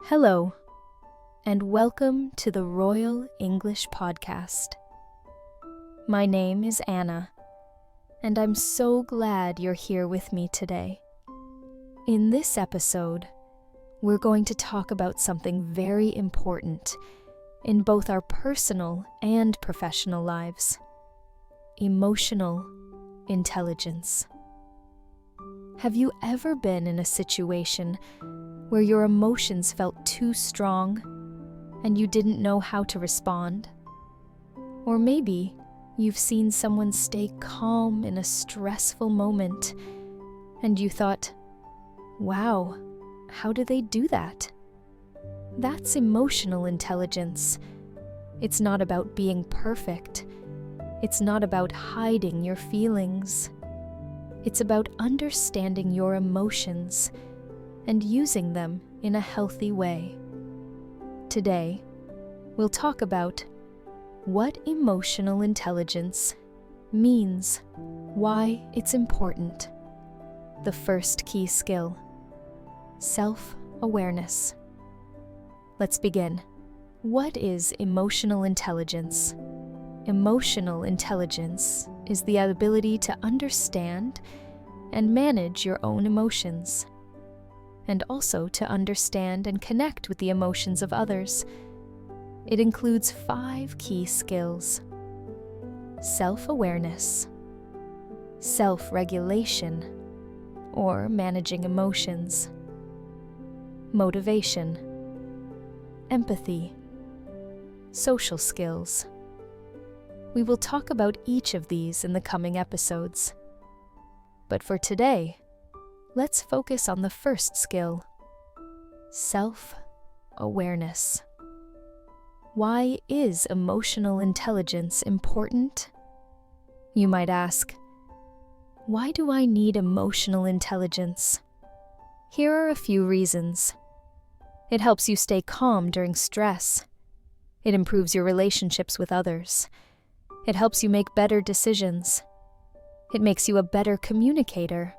Hello, and welcome to the Royal English Podcast. My name is Anna, and I'm so glad you're here with me today. In this episode, we're going to talk about something very important in both our personal and professional lives: emotional intelligence. Have you ever been in a situation where your emotions felt too strong and you didn't know how to respond? Or maybe you've seen someone stay calm in a stressful moment and you thought, wow, how do they do that? That's emotional intelligence. It's not about being perfect. It's not about hiding your feelings. It's about understanding your emotions and using them in a healthy way. Today, we'll talk about what emotional intelligence means, why it's important. The first key skill: self-awareness. Let's begin. What is emotional intelligence? Emotional intelligence is the ability to understand and manage your own emotions, and also to understand and connect with the emotions of others. It includes 5 key skills: self-awareness, self-regulation, or managing emotions, motivation, empathy, social skills. We will talk about each of these in the coming episodes. But for today, let's focus on the first skill: self-awareness. Why is emotional intelligence important? You might ask, why do I need emotional intelligence? Here are a few reasons. It helps you stay calm during stress. It improves your relationships with others. It helps you make better decisions. It makes you a better communicator.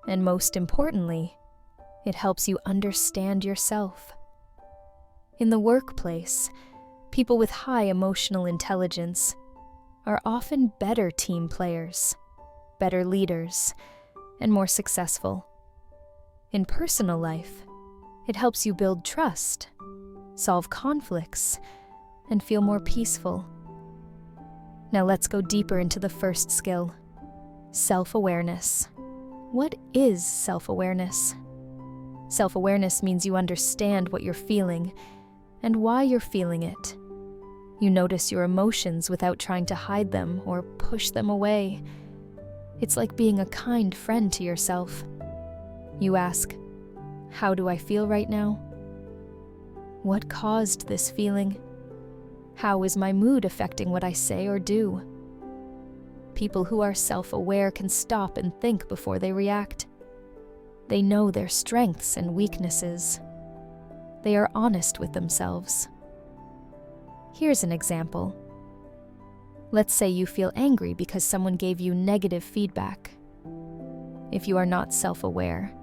And most importantly, it helps you understand yourself. In the workplace, people with high emotional intelligence are often better team players, better leaders, and more successful. In personal life, it helps you build trust, solve conflicts, and feel more peaceful. Now let's go deeper into the first skill: self-awareness. What is self-awareness? Self-awareness means you understand what you're feeling and why you're feeling it. You notice your emotions without trying to hide them or push them away. It's like being a kind friend to yourself. You ask, how do I feel right now? What caused this feeling? How is my mood affecting what I say or do? People who are self-aware can stop and think before they react. They know their strengths and weaknesses. They are honest with themselves. Here's an example. Let's say you feel angry because someone gave you negative feedback. If you are not self-aware,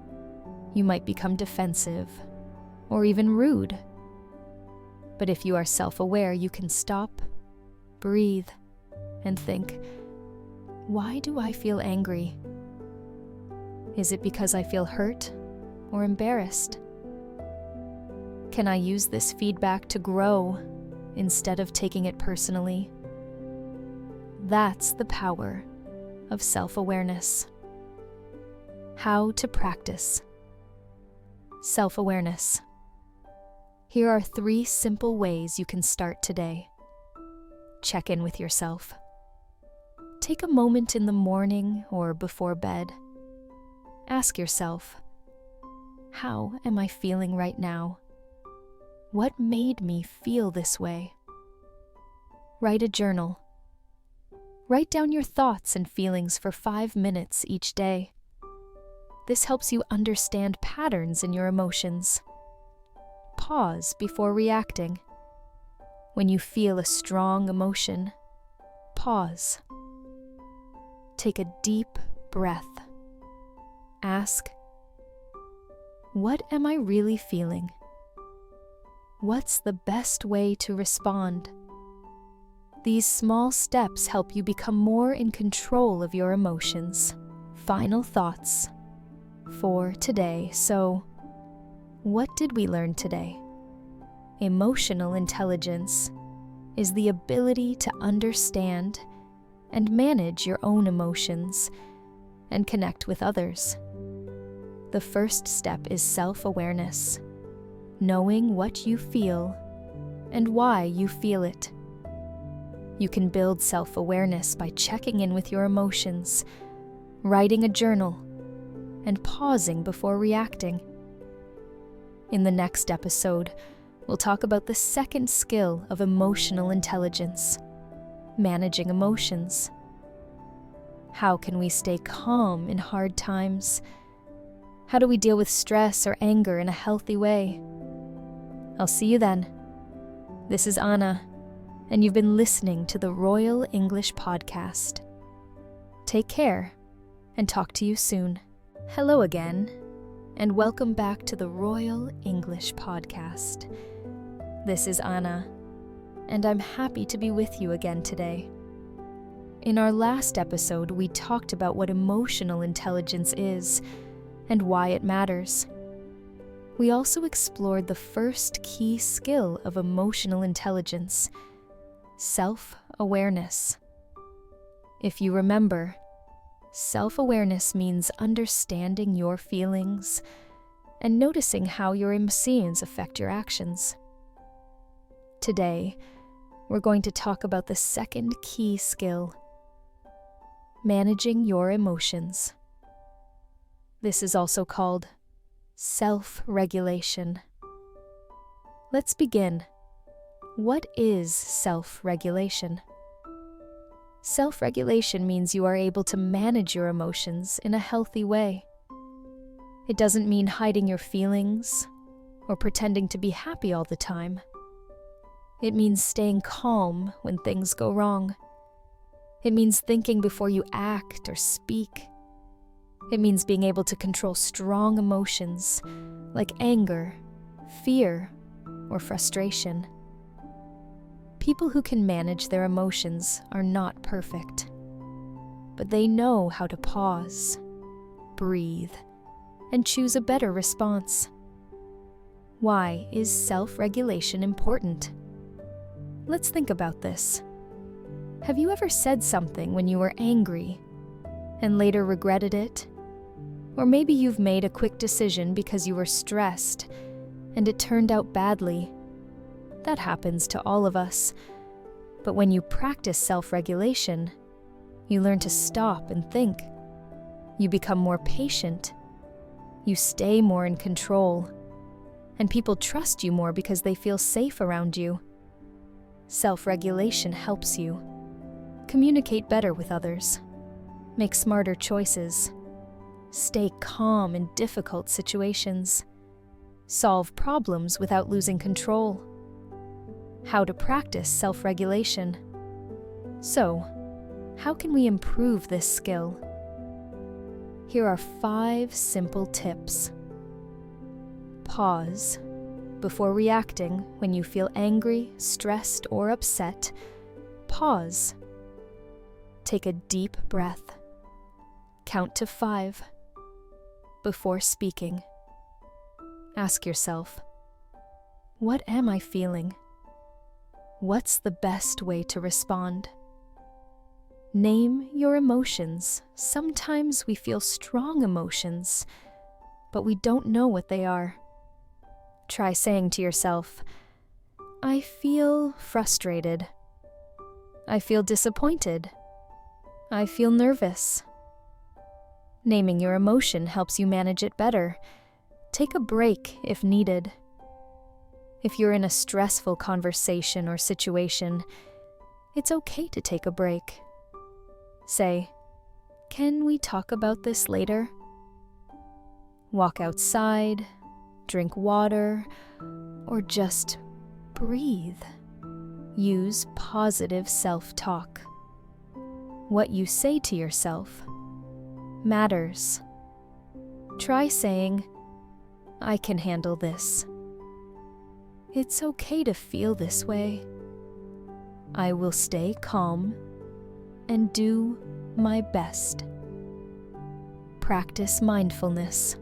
you might become defensive or even rude. But if you are self-aware, you can stop, breathe, and think, why do I feel angry? Is it because I feel hurt or embarrassed? Can I use this feedback to grow instead of taking it personally? That's the power of self-awareness. How to practice self-awareness. Here are 3 simple ways you can start today. Check in with yourself. Take a moment in the morning or before bed. Ask yourself, how am I feeling right now? What made me feel this way? Write a journal. Write down your thoughts and feelings for 5 minutes each day. This helps you understand patterns in your emotions. Pause before reacting. When you feel a strong emotion, pause. Take a deep breath. Ask, what am I really feeling? What's the best way to respond? These small steps help you become more in control of your emotions. Final thoughts for today. So, what did we learn today? Emotional intelligence is the ability to understand and manage your own emotions and connect with others. The first step is self-awareness, knowing what you feel and why you feel it. You can build self-awareness by checking in with your emotions, writing a journal, and pausing before reacting. In the next episode, we'll talk about the second skill of emotional intelligence, managing emotions. How can we stay calm in hard times? How do we deal with stress or anger in a healthy way? I'll see you then. This is Anna, and you've been listening to the Royal English Podcast. Take care, and talk to you soon. Hello again, and welcome back to the Royal English Podcast. This is Anna, and I'm happy to be with you again today. In our last episode, we talked about what emotional intelligence is and why it matters. We also explored the first key skill of emotional intelligence, self-awareness. If you remember, self-awareness means understanding your feelings and noticing how your emotions affect your actions. Today, we're going to talk about the second key skill, managing your emotions. This is also called self-regulation. Let's begin. What is self-regulation? Self-regulation means you are able to manage your emotions in a healthy way. It doesn't mean hiding your feelings or pretending to be happy all the time. It means staying calm when things go wrong. It means thinking before you act or speak. It means being able to control strong emotions like anger, fear, or frustration. People who can manage their emotions are not perfect, but they know how to pause, breathe, and choose a better response. Why is self-regulation important? Let's think about this. Have you ever said something when you were angry and later regretted it? Or maybe you've made a quick decision because you were stressed and it turned out badly. That happens to all of us. But when you practice self-regulation, you learn to stop and think. You become more patient. You stay more in control. And people trust you more because they feel safe around you. Self-regulation helps you communicate better with others, make smarter choices, stay calm in difficult situations, solve problems without losing control. How to practice self-regulation. So, how can we improve this skill? Here are 5 simple tips. Pause. Before reacting when you feel angry, stressed, or upset, pause. Take a deep breath. Count to 5. Before speaking, ask yourself, what am I feeling? What's the best way to respond? Name your emotions. Sometimes we feel strong emotions, but we don't know what they are. Try saying to yourself, I feel frustrated. I feel disappointed. I feel nervous. Naming your emotion helps you manage it better. Take a break if needed. If you're in a stressful conversation or situation, it's okay to take a break. Say, can we talk about this later? Walk outside, drink water, or just breathe. Use positive self-talk. What you say to yourself matters. Try saying, I can handle this. It's okay to feel this way. I will stay calm and do my best. Practice mindfulness.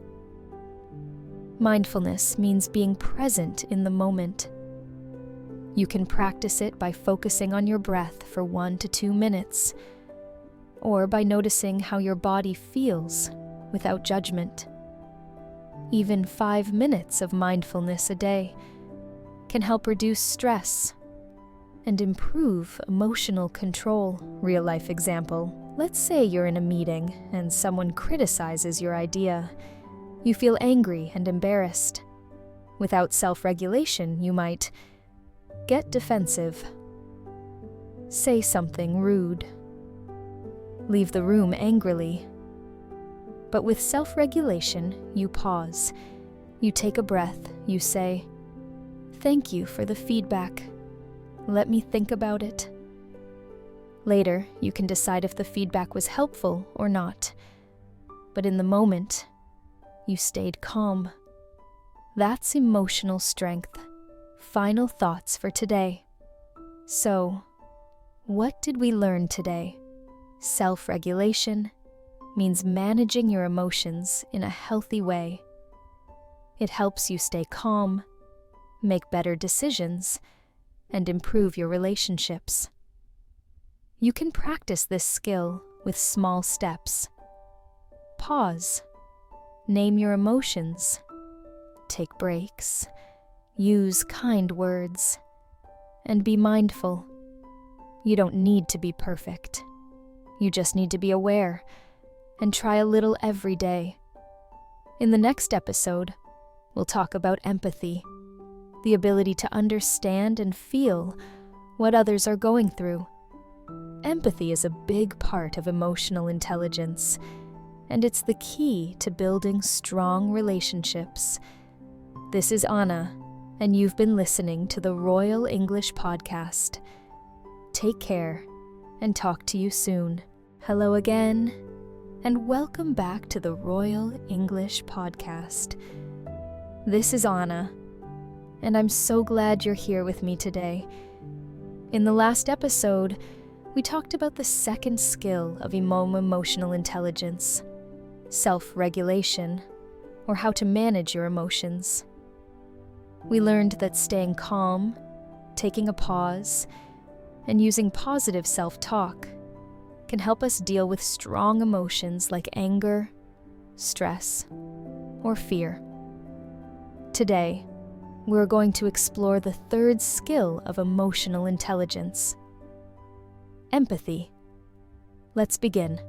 Mindfulness means being present in the moment. You can practice it by focusing on your breath for 1 to 2 minutes, or by noticing how your body feels without judgment. Even 5 minutes of mindfulness a day can help reduce stress and improve emotional control. Real-life example. Let's say you're in a meeting and someone criticizes your idea. You feel angry and embarrassed. Without self-regulation, you might get defensive, say something rude, leave the room angrily. But with self-regulation, you pause, you take a breath, you say, "Thank you for the feedback. Let me think about it." Later, you can decide if the feedback was helpful or not. But in the moment, you stayed calm. That's emotional strength. Final thoughts for today. So, what did we learn today? Self-regulation means managing your emotions in a healthy way. It helps you stay calm, make better decisions, and improve your relationships. You can practice this skill with small steps. Pause. Name your emotions. Take breaks. Use kind words. And be mindful. You don't need to be perfect. You just need to be aware and try a little every day. In the next episode, we'll talk about empathy, the ability to understand and feel what others are going through. Empathy is a big part of emotional intelligence, and it's the key to building strong relationships. This is Anna, and you've been listening to the Royal English Podcast. Take care, and talk to you soon. Hello again, and welcome back to the Royal English Podcast. This is Anna, and I'm so glad you're here with me today. In the last episode, we talked about the second skill of emotional intelligence, self-regulation, or how to manage your emotions. We learned that staying calm, taking a pause, and using positive self-talk can help us deal with strong emotions like anger, stress, or fear. Today, we're going to explore the third skill of emotional intelligence, empathy. Let's begin.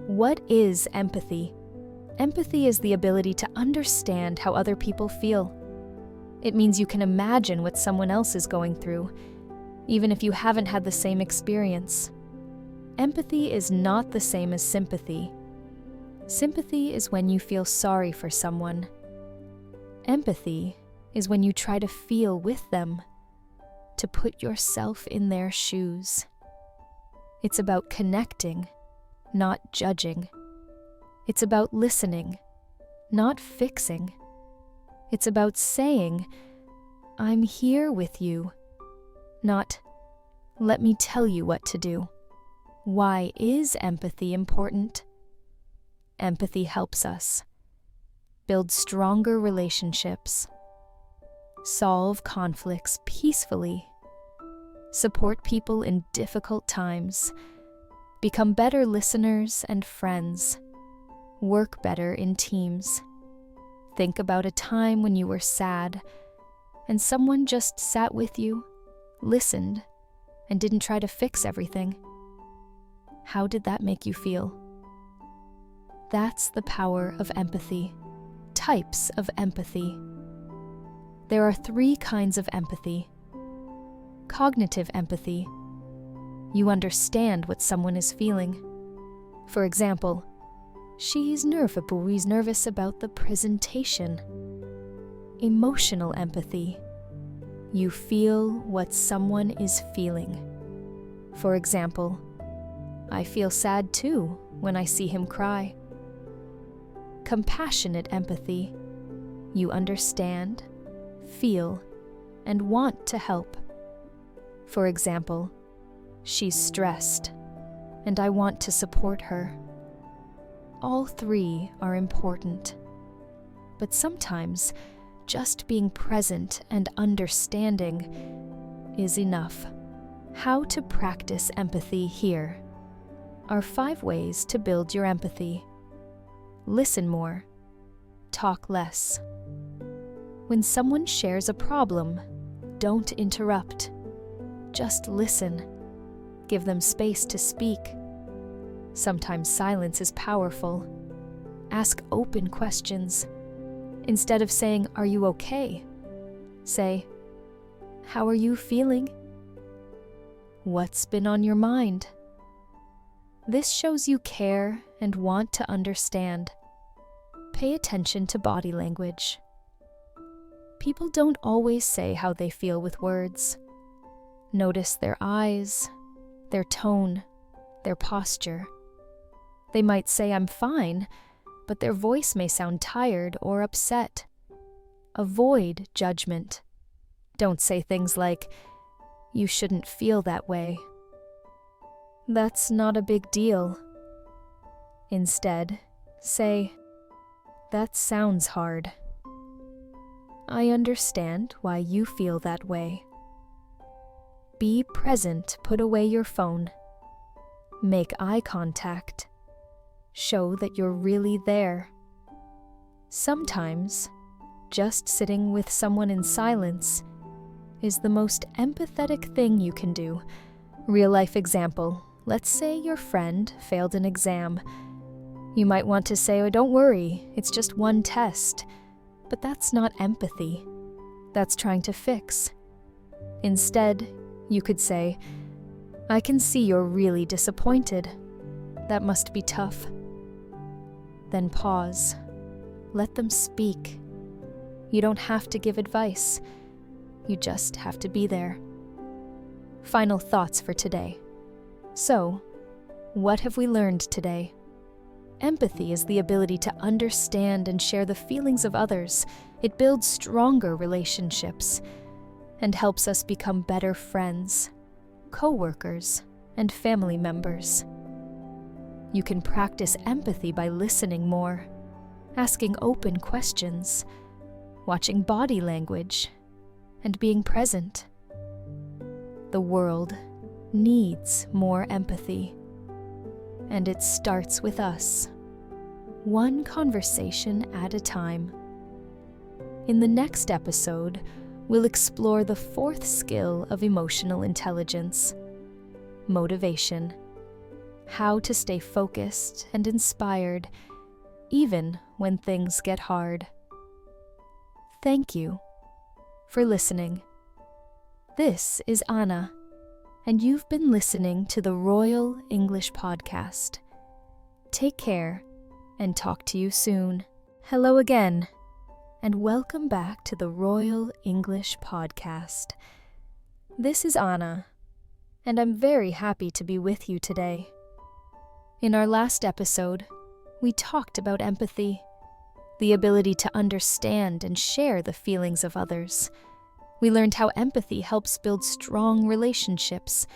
What is empathy? Empathy is the ability to understand how other people feel. It means you can imagine what someone else is going through, even if you haven't had the same experience. Empathy is not the same as sympathy. Sympathy is when you feel sorry for someone. Empathy is when you try to feel with them, to put yourself in their shoes. It's about connecting, not judging. It's about listening, not fixing. It's about saying, "I'm here with you," not, "Let me tell you what to do." Why is empathy important? Empathy helps us build stronger relationships, solve conflicts peacefully, support people in difficult times, become better listeners and friends, work better in teams. Think about a time when you were sad and someone just sat with you, listened, and didn't try to fix everything. How did that make you feel? That's the power of empathy. Types of empathy. There are 3 kinds of empathy. Cognitive empathy. You understand what someone is feeling. For example, she's nervous about the presentation. Emotional empathy. You feel what someone is feeling. For example, I feel sad too when I see him cry. Compassionate empathy. You understand, feel, and want to help. For example, she's stressed, and I want to support her. All three are important, but sometimes just being present and understanding is enough. How to practice empathy here are 5 ways to build your empathy. Listen more. Talk less. When someone shares a problem, don't interrupt. Just listen. Give them space to speak. Sometimes silence is powerful. Ask open questions. Instead of saying, "Are you okay?" say, "How are you feeling?" What's been on your mind? This shows you care and want to understand. Pay attention to body language. People don't always say how they feel with words. Notice their eyes, their tone, their posture. They might say, "I'm fine," but their voice may sound tired or upset. Avoid judgment. Don't say things like, "You shouldn't feel that way." That's not a big deal. Instead, say, "That sounds hard. I understand why you feel that way." Be present, put away your phone. Make eye contact. Show that you're really there. Sometimes, just sitting with someone in silence is the most empathetic thing you can do. Real life example. Let's say your friend failed an exam. You might want to say, "Oh, don't worry, it's just one test." But that's not empathy. That's trying to fix. Instead, you could say, "I can see you're really disappointed. That must be tough." Then pause. Let them speak. You don't have to give advice. You just have to be there. Final thoughts for today. So, what have we learned today? Empathy is the ability to understand and share the feelings of others. It builds stronger relationships and helps us become better friends, co-workers, and family members. You can practice empathy by listening more, asking open questions, watching body language, and being present. The world needs more empathy, and it starts with us, one conversation at a time. In the next episode, we'll explore the 4th skill of emotional intelligence, motivation, how to stay focused and inspired even when things get hard. Thank you for listening. This is Anna, and you've been listening to the Royal English Podcast. Take care and talk to you soon. Hello again, and welcome back to the Royal English Podcast. This is Anna, and I'm very happy to be with you today. In our last episode, we talked about empathy, the ability to understand and share the feelings of others. We learned how empathy helps build strong relationships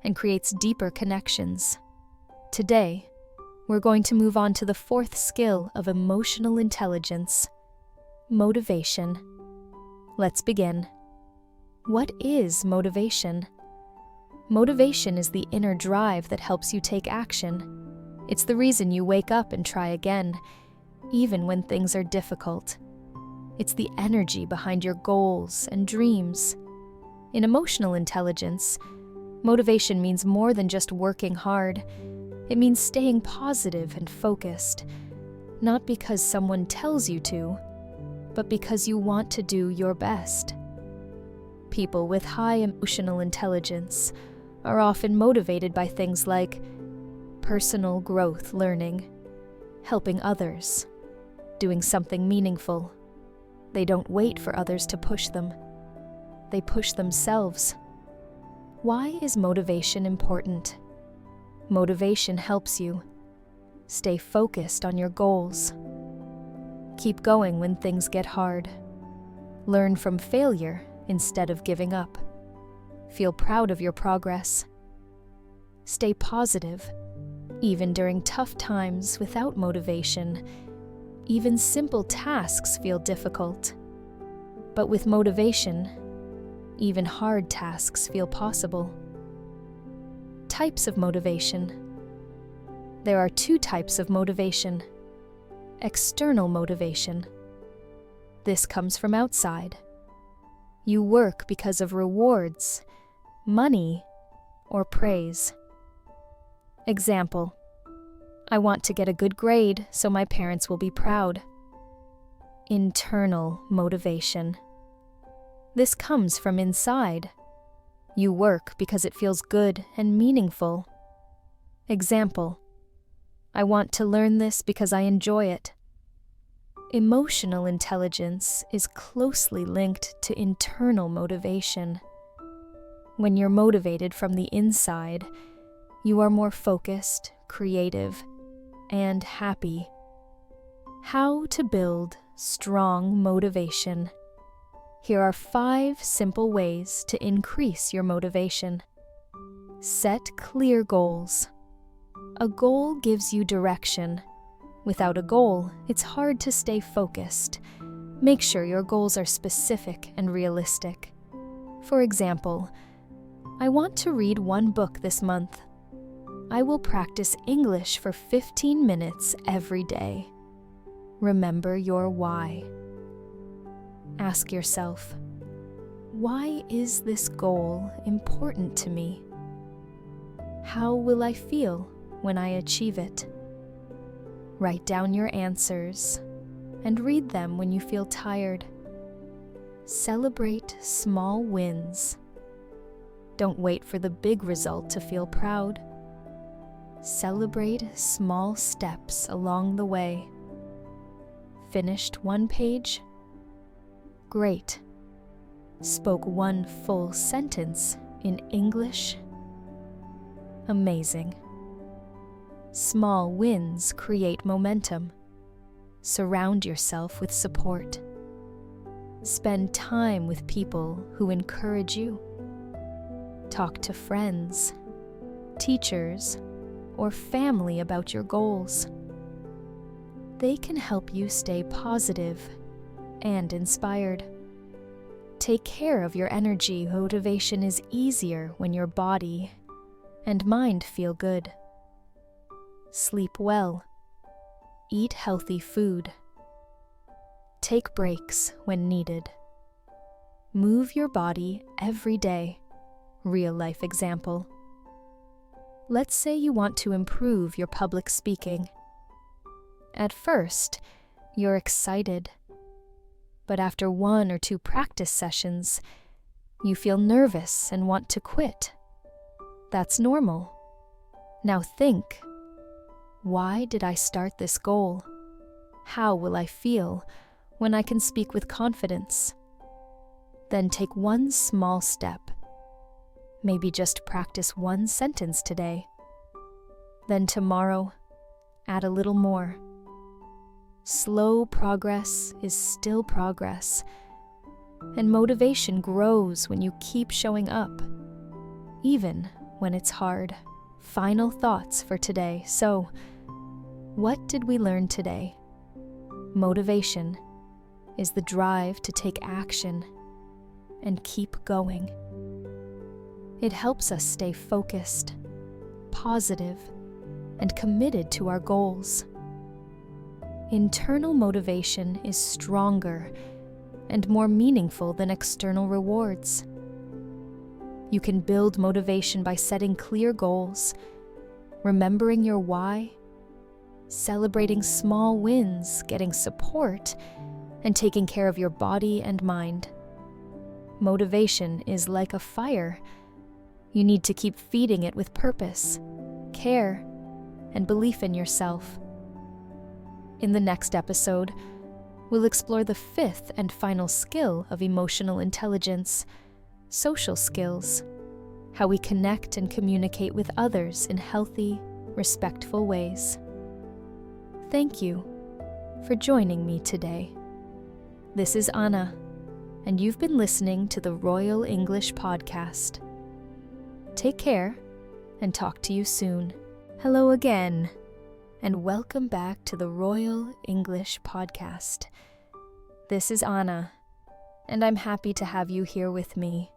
and creates deeper connections. Today, we're going to move on to the 4th skill of emotional intelligence, motivation. Let's begin. What is motivation? Motivation is the inner drive that helps you take action. It's the reason you wake up and try again, even when things are difficult. It's the energy behind your goals and dreams. In emotional intelligence, motivation means more than just working hard. It means staying positive and focused, not because someone tells you to, but because you want to do your best. People with high emotional intelligence are often motivated by things like personal growth learning, helping others, doing something meaningful. They don't wait for others to push them. They push themselves. Why is motivation important? Motivation helps you stay focused on your goals. Keep going when things get hard. Learn from failure instead of giving up. Feel proud of your progress. Stay positive, even during tough times without motivation. Even simple tasks feel difficult. But with motivation, even hard tasks feel possible. Types of motivation. There are 2 types of motivation. External motivation. This comes from outside. You work because of rewards, money, or praise. Example: I want to get a good grade so my parents will be proud. Internal motivation. This comes from inside. You work because it feels good and meaningful. Example: I want to learn this because I enjoy it. Emotional intelligence is closely linked to internal motivation. When you're motivated from the inside, you are more focused, creative, and happy. How to build strong motivation. Here are 5 simple ways to increase your motivation. Set clear goals. A goal gives you direction. Without a goal, it's hard to stay focused. Make sure your goals are specific and realistic. For example, I want to read 1 book this month. I will practice English for 15 minutes every day. Remember your why. Ask yourself, why is this goal important to me? How will I feel when I achieve it? Write down your answers and read them when you feel tired. Celebrate small wins. Don't wait for the big result to feel proud. Celebrate small steps along the way. Finished 1 page? Great. Spoke 1 full sentence in English? Amazing. Small wins create momentum. Surround yourself with support. Spend time with people who encourage you. Talk to friends, teachers, or family about your goals. They can help you stay positive and inspired. Take care of your energy. Motivation is easier when your body and mind feel good. Sleep well. Eat healthy food. Take breaks when needed. Move your body every day. Real life example. Let's say you want to improve your public speaking. At first, you're excited. But after 1 or 2 practice sessions, you feel nervous and want to quit. That's normal. Now think, why did I start this goal? How will I feel when I can speak with confidence? Then take 1 small step. Maybe just practice 1 sentence today. Then tomorrow, add a little more. Slow progress is still progress, and motivation grows when you keep showing up, even when it's hard. Final thoughts for today. So, what did we learn today? Motivation is the drive to take action and keep going. It helps us stay focused, positive, and committed to our goals. Internal motivation is stronger and more meaningful than external rewards. You can build motivation by setting clear goals, remembering your why, celebrating small wins, getting support, and taking care of your body and mind. Motivation is like a fire. You need to keep feeding it with purpose, care, and belief in yourself. In the next episode, we'll explore the 5th and final skill of emotional intelligence, social skills, how we connect and communicate with others in healthy, respectful ways. Thank you for joining me today. This is Anna, and you've been listening to the Royal English Podcast. Take care, and talk to you soon. Hello again, and welcome back to the Royal English Podcast. This is Anna, and I'm happy to have you here with me.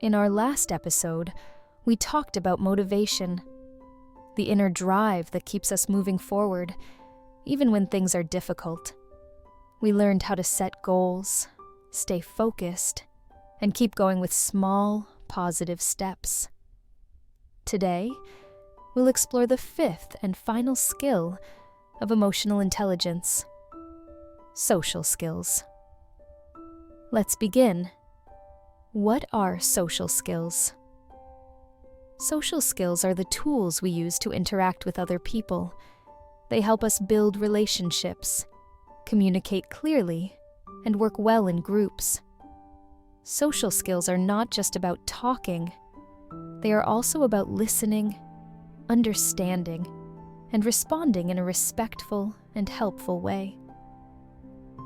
In our last episode, we talked about motivation, the inner drive that keeps us moving forward, even when things are difficult. We learned how to set goals, stay focused, and keep going with small, positive steps. Today, we'll explore the fifth and final skill of emotional intelligence: social skills. Let's begin. What are social skills? Social skills are the tools we use to interact with other people. They help us build relationships, communicate clearly, and work well in groups. Social skills are not just about talking. They are also about listening, understanding, and responding in a respectful and helpful way.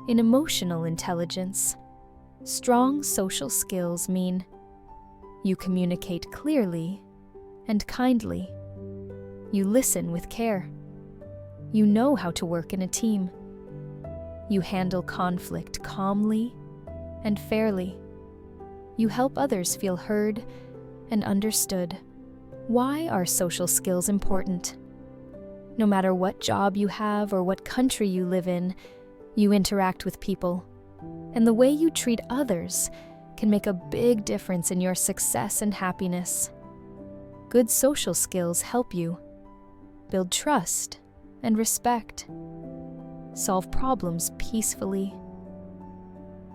In emotional intelligence, strong social skills mean you communicate clearly and kindly. You listen with care. You know how to work in a team. You handle conflict calmly and fairly. You help others feel heard and understood. Why are social skills important? No matter what job you have or what country you live in, you interact with people, and the way you treat others can make a big difference in your success and happiness. Good social skills help you build trust and respect, solve problems peacefully,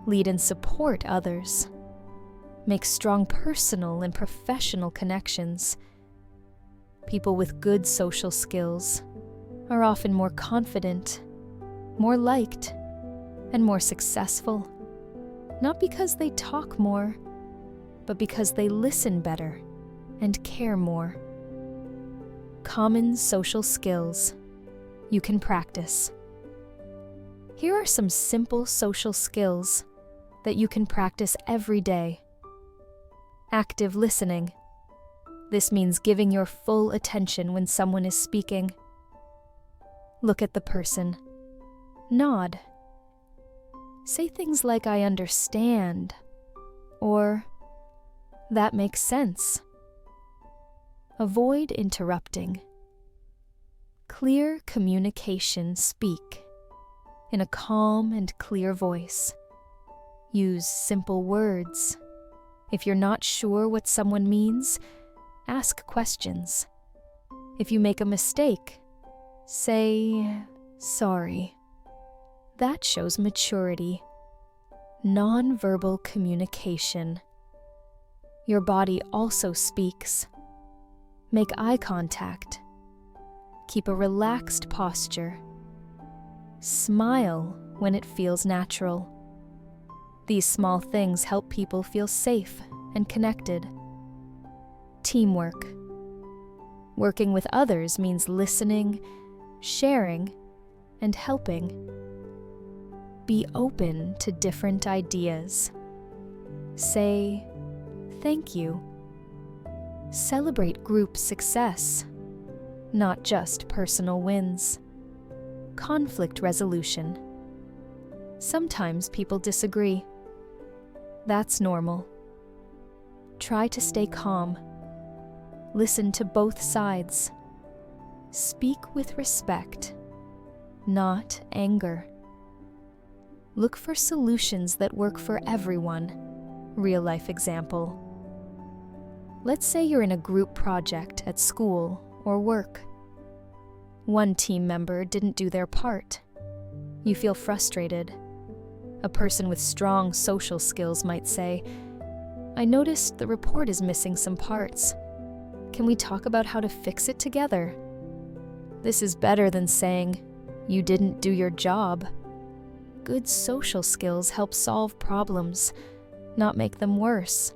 lead and support others, make strong personal and professional connections. People with good social skills are often more confident, more liked, and more successful, not because they talk more, but because they listen better and care more. Common social skills you can practice. Here are some simple social skills that you can practice every day. Active listening. This means giving your full attention when someone is speaking. Look at the person. Nod. Say things like "I understand," or "that makes sense." Avoid interrupting. Clear communication. Speak in a calm and clear voice. Use simple words. If you're not sure what someone means, ask questions. If you make a mistake, say sorry. That shows maturity. Non-verbal communication. Your body also speaks. Make eye contact. Keep a relaxed posture. Smile when it feels natural. These small things help people feel safe and connected. Teamwork. Working with others means listening, sharing, and helping. Be open to different ideas. Say thank you. Celebrate group success, not just personal wins. Conflict resolution. Sometimes people disagree. That's normal. Try to stay calm. Listen to both sides. Speak with respect, not anger. Look for solutions that work for everyone. Real-life example. Let's say you're in a group project at school or work. One team member didn't do their part. You feel frustrated. A person with strong social skills might say, "I noticed the report is missing some parts. Can we talk about how to fix it together?" This is better than saying, "You didn't do your job." Good social skills help solve problems, not make them worse.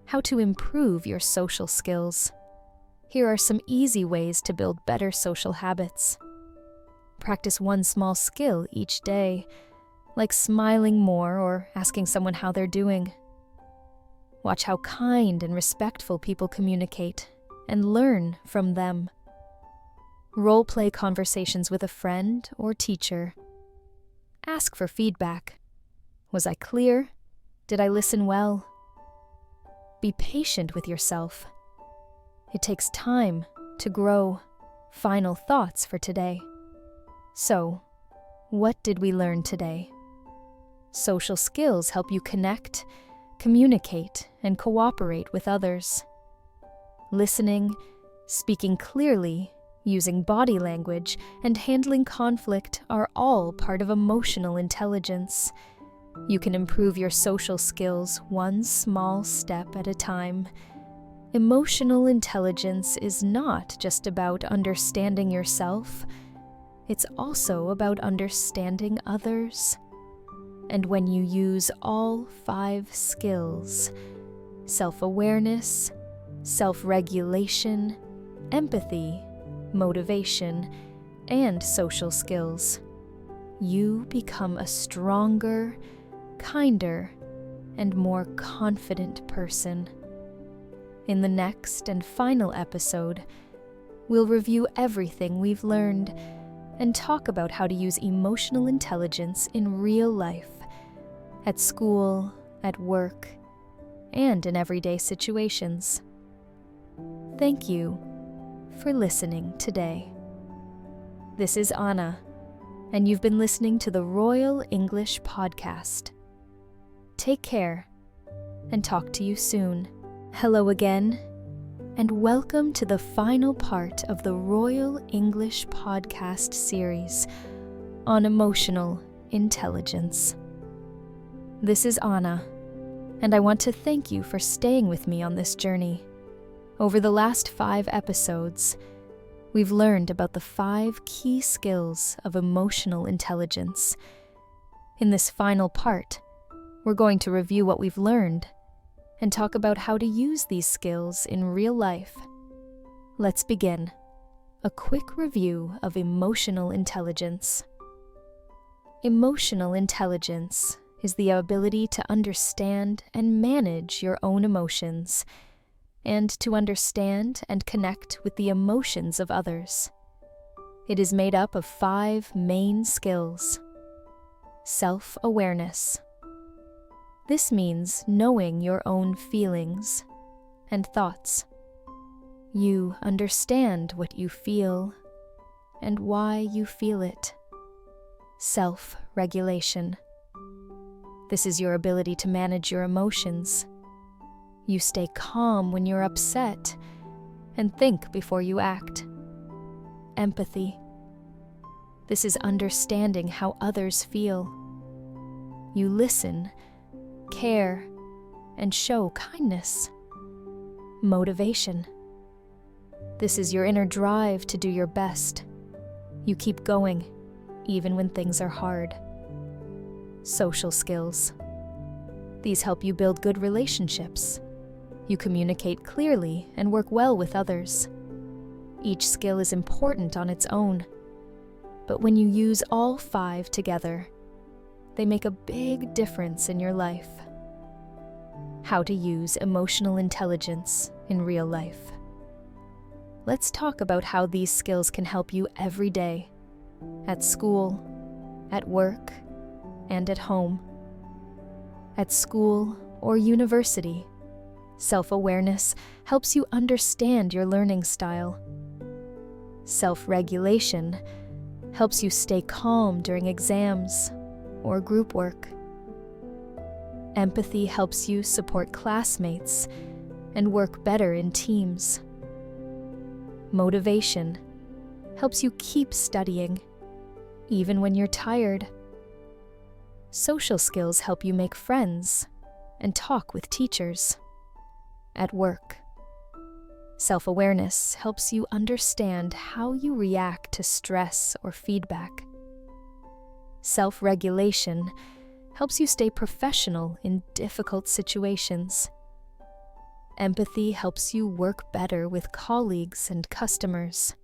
How to improve your social skills. Here are some easy ways to build better social habits. Practice one small skill each day, like smiling more or asking someone how they're doing. Watch how kind and respectful people communicate and learn from them. Role-play conversations with a friend or teacher. Ask for feedback. Was I clear? Did I listen well? Be patient with yourself. It takes time to grow. Final thoughts for today. So, what did we learn today? Social skills help you connect, communicate, and cooperate with others. Listening, speaking clearly, using body language, and handling conflict are all part of emotional intelligence. You can improve your social skills one small step at a time. Emotional intelligence is not just about understanding yourself, it's also about understanding others. And when you use all 5 skills, self-awareness, self-regulation, empathy, motivation, and social skills, you become a stronger, kinder, and more confident person. In the next and final episode, we'll review everything we've learned and talk about how to use emotional intelligence in real life, at school, at work, and in everyday situations. Thank you for listening today. This is Anna, and you've been listening to the Royal English Podcast. Take care, and talk to you soon. Hello again, and welcome to the final part of the Royal English Podcast series on emotional intelligence. This is Anna, and I want to thank you for staying with me on this journey. Over the last 5 episodes, we've learned about the 5 key skills of emotional intelligence. In this final part, we're going to review what we've learned and talk about how to use these skills in real life. Let's begin. A quick review of emotional intelligence. Emotional intelligence is the ability to understand and manage your own emotions, and to understand and connect with the emotions of others. It is made up of 5 main skills. Self-awareness. This means knowing your own feelings and thoughts. You understand what you feel and why you feel it. Self-regulation. This is your ability to manage your emotions. You stay calm when you're upset and think before you act. Empathy. This is understanding how others feel. You listen, care, and show kindness. Motivation. This is your inner drive to do your best. You keep going, even when things are hard. Social skills. These help you build good relationships. You communicate clearly and work well with others. Each skill is important on its own, but when you use all 5 together, they make a big difference in your life. How to use emotional intelligence in real life. Let's talk about how these skills can help you every day, at school, at work, and at home. At school or university, self-awareness helps you understand your learning style. Self-regulation helps you stay calm during exams or group work. Empathy helps you support classmates and work better in teams. Motivation helps you keep studying, even when you're tired. Social skills help you make friends and talk with teachers. At work, self-awareness helps you understand how you react to stress or feedback. Self-regulation helps you stay professional in difficult situations. Empathy helps you work better with colleagues and customers.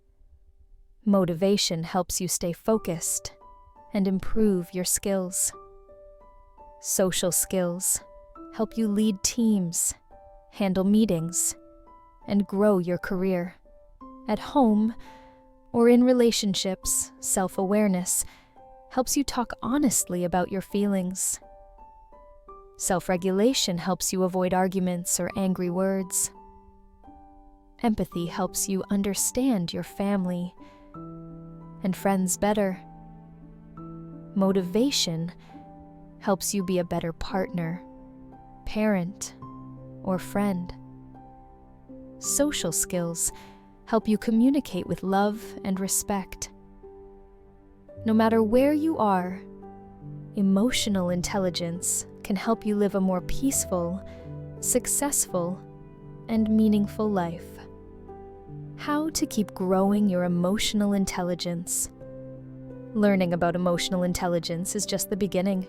Motivation helps you stay focused and improve your skills. Social skills help you lead teams, handle meetings, and grow your career. At home or in relationships, self-awareness helps you talk honestly about your feelings. Self-regulation helps you avoid arguments or angry words. Empathy helps you understand your family and friends better. Motivation helps you be a better partner, parent, or friend. Social skills help you communicate with love and respect. No matter where you are, emotional intelligence can help you live a more peaceful, successful, and meaningful life. How to keep growing your emotional intelligence. Learning about emotional intelligence is just the beginning.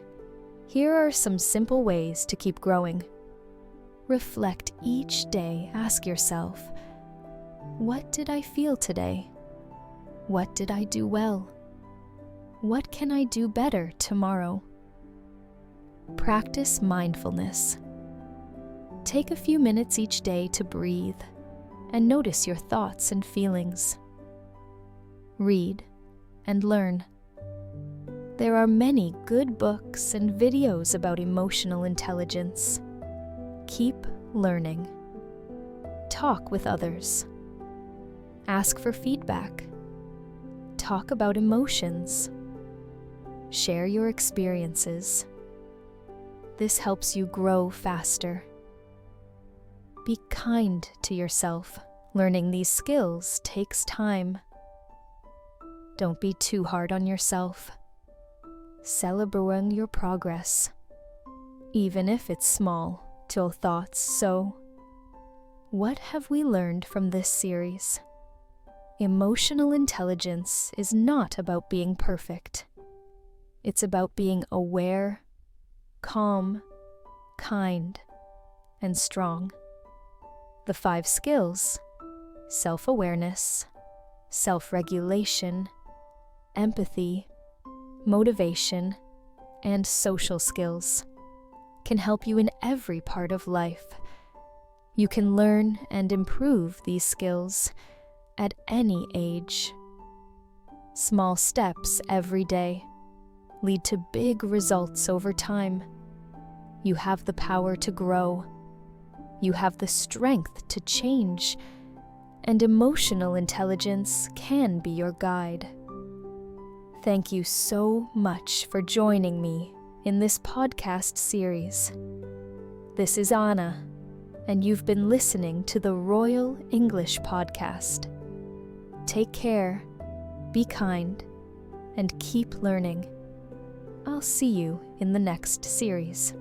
Here are some simple ways to keep growing. Reflect each day. Ask yourself, what did I feel today? What did I do well? What can I do better tomorrow? Practice mindfulness. Take a few minutes each day to breathe and notice your thoughts and feelings. Read and learn. There are many good books and videos about emotional intelligence. Keep learning. Talk with others. Ask for feedback. Talk about emotions. Share your experiences. This helps you grow faster. Be kind to yourself. Learning these skills takes time. Don't be too hard on yourself. Celebrate your progress, even if it's small. Till thoughts. So, what have we learned from this series? Emotional intelligence is not about being perfect. It's about being aware, calm, kind, and strong. The 5 skills: self-awareness, self-regulation, empathy, motivation, and social skills can help you in every part of life. You can learn and improve these skills at any age. Small steps every day lead to big results over time. You have the power to grow. You have the strength to change, and emotional intelligence can be your guide. Thank you so much for joining me in this podcast series. This is Anna, and you've been listening to the Royal English Podcast. Take care, be kind, and keep learning. I'll see you in the next series.